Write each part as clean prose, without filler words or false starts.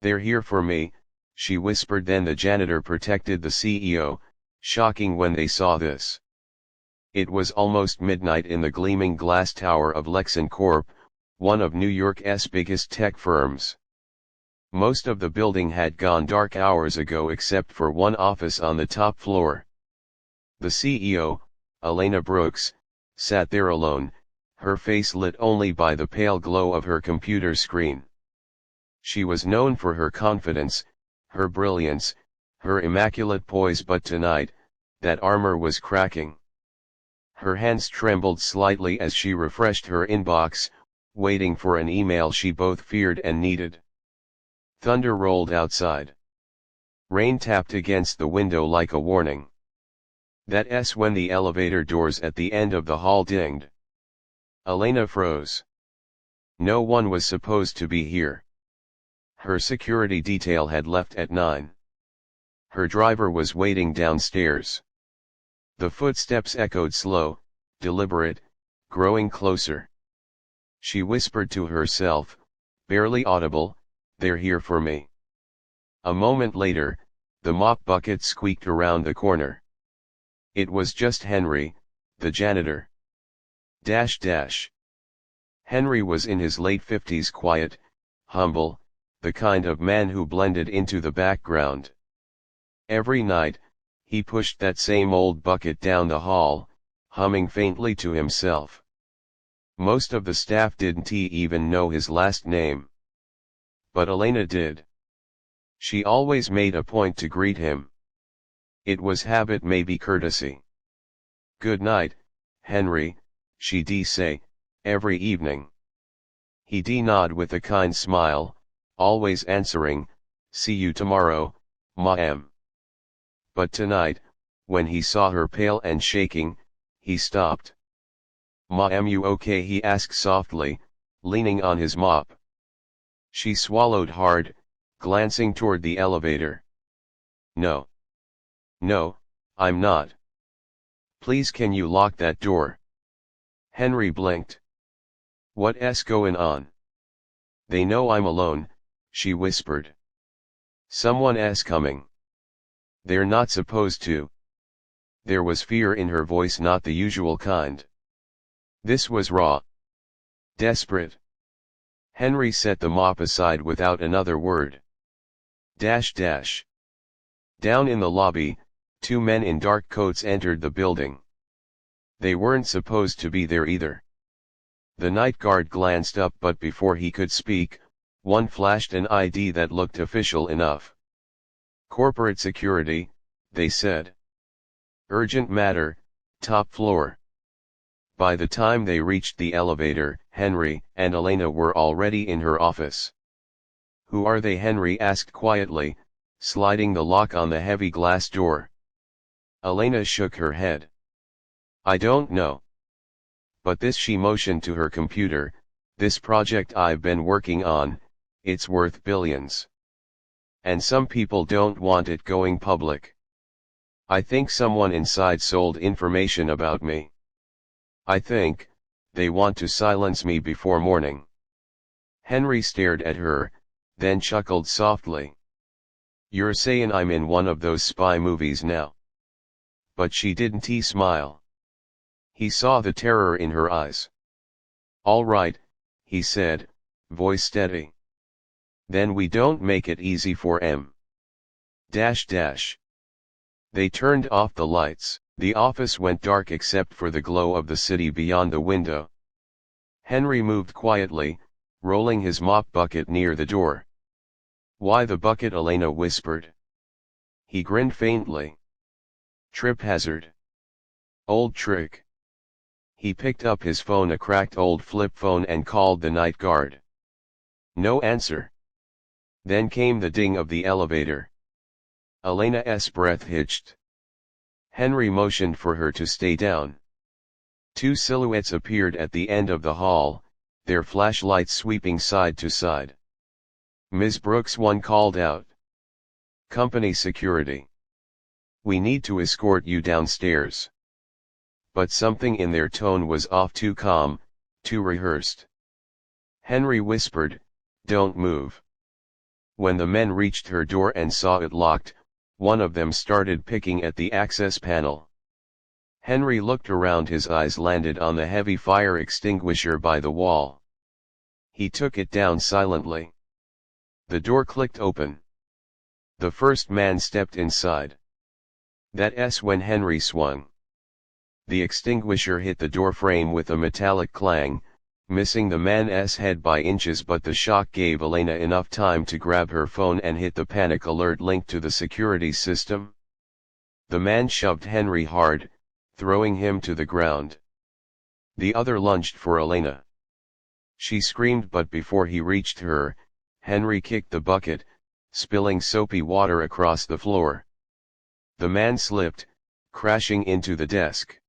"They're here for me," she whispered. Then the janitor protected the CEO, shocking when they saw this. It was almost midnight in the gleaming glass tower of LexinCorp, one of New York's biggest tech firms. Most of the building had gone dark hours ago except for one office on the top floor. The CEO, Elena Brooks, sat there alone, her face lit only by the pale glow of her computer screen. She was known for her confidence, her brilliance, her immaculate poise, but tonight, that armor was cracking. Her hands trembled slightly as she refreshed her inbox, waiting for an email she both feared and needed. Thunder rolled outside. Rain tapped against the window like a warning. That's when the elevator doors at the end of the hall dinged. Elena froze. No one was supposed to be here. Her security detail had left at 9. Her driver was waiting downstairs. The footsteps echoed slow, deliberate, growing closer. She whispered to herself, barely audible, "They're here for me." A moment later, the mop bucket squeaked around the corner. It was just Henry, the janitor. Henry was in his late 50s, quiet, humble, the kind of man who blended into the background. Every night, he pushed that same old bucket down the hall, humming faintly to himself. Most of the staff didn't even know his last name. But Elena did. She always made a point to greet him. It was habit, maybe courtesy. "Good night, Henry," she'd say, every evening. He'd nod with a kind smile, always answering, "See you tomorrow, ma'am." But tonight, when he saw her pale and shaking, he stopped. "Ma'am, you okay?" he asked softly, leaning on his mop. She swallowed hard, glancing toward the elevator. No. "No, I'm not." "Please, can you lock that door?" Henry blinked. "What's going on?" "They know I'm alone," she whispered. "Someone's coming." "They're not supposed to." There was fear in her voice, not the usual kind. This was raw. Desperate. Henry set the mop aside without another word. Down in the lobby, 2 men in dark coats entered the building. They weren't supposed to be there either. The night guard glanced up, but before he could speak, one flashed an ID that looked official enough. "Corporate security," they said. "Urgent matter, top floor." By the time they reached the elevator, Henry and Elena were already in her office. "Who are they?" Henry asked quietly, sliding the lock on the heavy glass door. Elena shook her head. "I don't know. But this," she motioned to her computer, "this project I've been working on, it's worth billions. And some people don't want it going public. I think someone inside sold information about me. I think they want to silence me before morning." Henry stared at her, then chuckled softly. "You're saying I'm in one of those spy movies now?" But she didn't smile. He saw the terror in her eyes. "All right," he said, voice steady. "Then we don't make it easy for M. They turned off the lights. The office went dark except for the glow of the city beyond the window. Henry moved quietly, rolling his mop bucket near the door. "Why the bucket?" Elena whispered. He grinned faintly. "Trip hazard. Old trick." He picked up his phone, a cracked old flip phone, and called the night guard. No answer. Then came the ding of the elevator. Elena's breath hitched. Henry motioned for her to stay down. 2 silhouettes appeared at the end of the hall, their flashlights sweeping side to side. "Ms. Brooks," one called out. "Company security. We need to escort you downstairs." But something in their tone was off, too calm, too rehearsed. Henry whispered, "Don't move." When the men reached her door and saw it locked, one of them started picking at the access panel. Henry looked around, his eyes landed on the heavy fire extinguisher by the wall. He took it down silently. The door clicked open. The first man stepped inside. That's when Henry swung. The extinguisher hit the door frame with a metallic clang, missing the man's head by inches, but the shock gave Elena enough time to grab her phone and hit the panic alert linked to the security system. The man shoved Henry hard, throwing him to the ground. The other lunged for Elena. She screamed, but before he reached her, Henry kicked the bucket, spilling soapy water across the floor. The man slipped, crashing into the desk.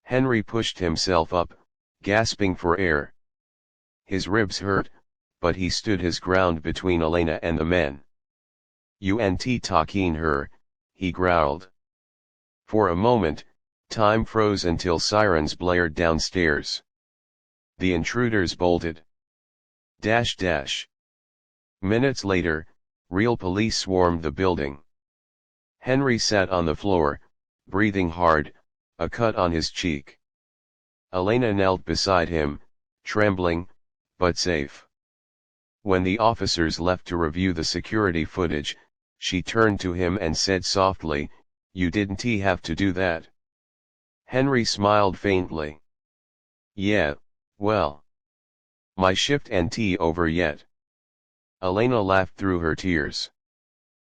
Henry pushed himself up, gasping for air. His ribs hurt, but he stood his ground between Elena and the men. "Unt talking her," he growled. For a moment, time froze until sirens blared downstairs. The intruders bolted. Minutes later, real police swarmed the building. Henry sat on the floor, breathing hard, a cut on his cheek. Elena knelt beside him, trembling, but safe. When the officers left to review the security footage, she turned to him and said softly, "You didn't have to do that." Henry smiled faintly. "Yeah, well. My shift ain't over yet." Elena laughed through her tears.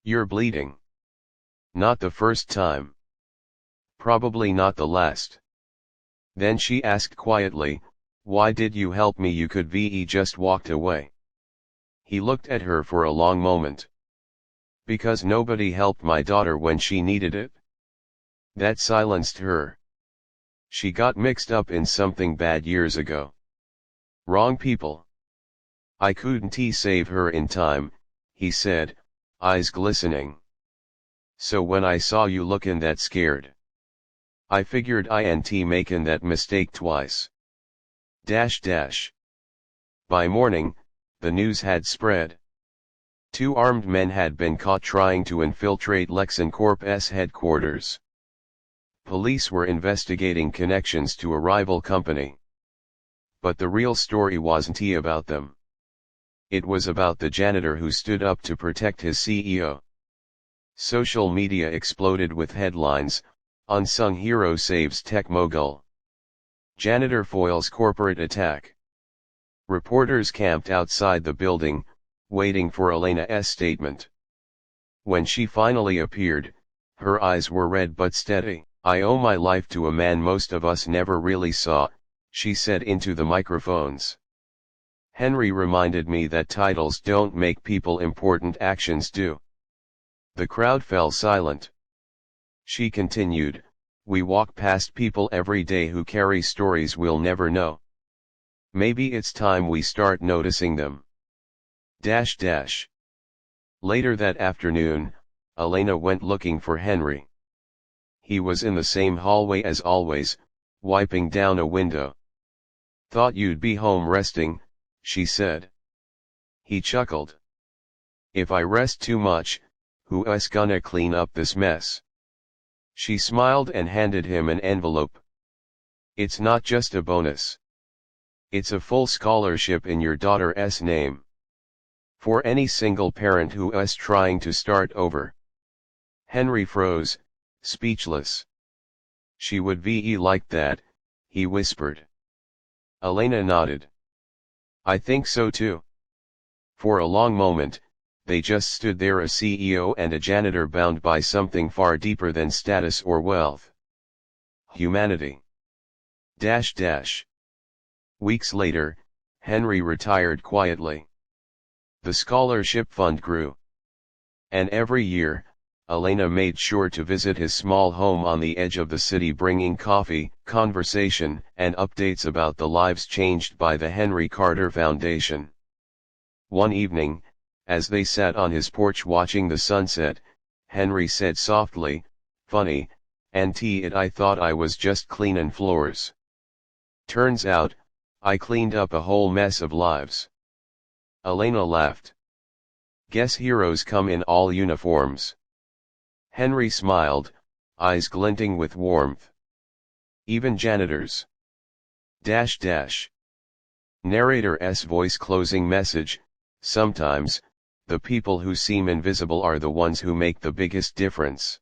"You're bleeding. Not the first time. Probably not the last." Then she asked quietly, "Why did you help me? You could have just walked away." He looked at her for a long moment. "Because nobody helped my daughter when she needed it." That silenced her. She got mixed up in something bad years ago. Wrong people. "I couldn't save her in time," he said, eyes glistening. "So when I saw you looking that scared, I figured I ain't making that mistake twice." By morning, the news had spread. 2 armed men had been caught trying to infiltrate LexenCorp's headquarters. Police were investigating connections to a rival company. But the real story wasn't about them. It was about the janitor who stood up to protect his CEO. Social media exploded with headlines, "Unsung Hero Saves Tech Mogul." "Janitor Foils Corporate Attack." Reporters camped outside the building, waiting for Elena's statement. When she finally appeared, her eyes were red but steady. "I owe my life to a man most of us never really saw," she said into the microphones. "Henry reminded me that titles don't make people, important actions do." The crowd fell silent. She continued, "We walk past people every day who carry stories we'll never know. Maybe it's time we start noticing them." Later that afternoon, Elena went looking for Henry. He was in the same hallway as always, wiping down a window. "Thought you'd be home resting," she said. He chuckled. "If I rest too much, who's gonna clean up this mess?" She smiled and handed him an envelope. "It's not just a bonus. It's a full scholarship in your daughter's name. For any single parent who's trying to start over." Henry froze, speechless. "She would be like that," he whispered. Elena nodded. "I think so too." For a long moment, they just stood there, a CEO and a janitor bound by something far deeper than status or wealth. Humanity. Weeks later, Henry retired quietly. The scholarship fund grew. And every year, Elena made sure to visit his small home on the edge of the city, bringing coffee, conversation, and updates about the lives changed by the Henry Carter Foundation. One evening, as they sat on his porch watching the sunset, Henry said softly, "Funny, auntie, I thought I was just cleanin' floors. Turns out, I cleaned up a whole mess of lives." Elena laughed. Guess heroes come in all uniforms. Henry smiled, eyes glinting with warmth. Even janitors. Dash dash. Narrator's voice closing message, sometimes, the people who seem invisible are the ones who make the biggest difference.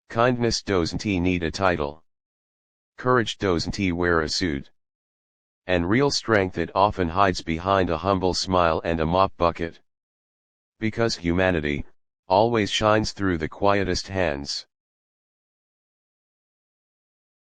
Kindness doesn't need a title. Courage doesn't wear a suit. And real strength it often hides behind a humble smile and a mop bucket. Because humanity, always shines through the quietest hands.